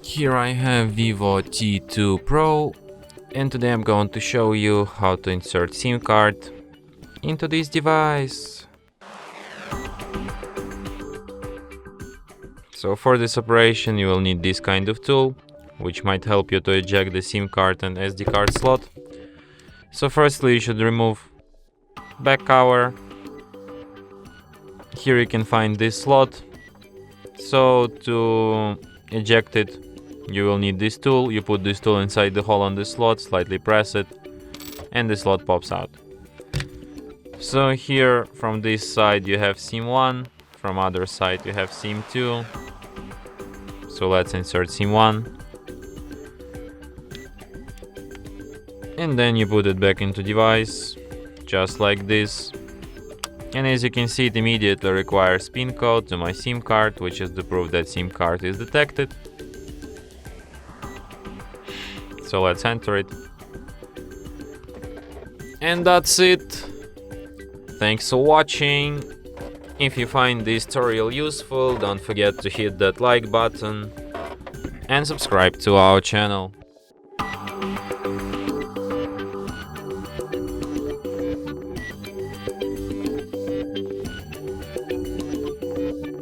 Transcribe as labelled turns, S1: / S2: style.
S1: Here I have VIVO T2 Pro, and today I'm going to show you how to insert SIM card into this device. So for this operation you will need this kind of tool, which might help you to eject the SIM card and SD card slot. So firstly you should remove back cover. Here you can find this slot. So to eject it, you will need this tool. You put this tool inside the hole on the slot, slightly press it, and the slot pops out. So here from this side you have SIM 1, from other side you have SIM 2. So let's insert SIM 1. And then you put it back into device, just like this. And as you can see, it immediately requires PIN code to my SIM card, which is the proof that SIM card is detected. So let's enter it. And that's it. Thanks for watching. If you find this tutorial useful, don't forget to hit that like button and subscribe to our channel.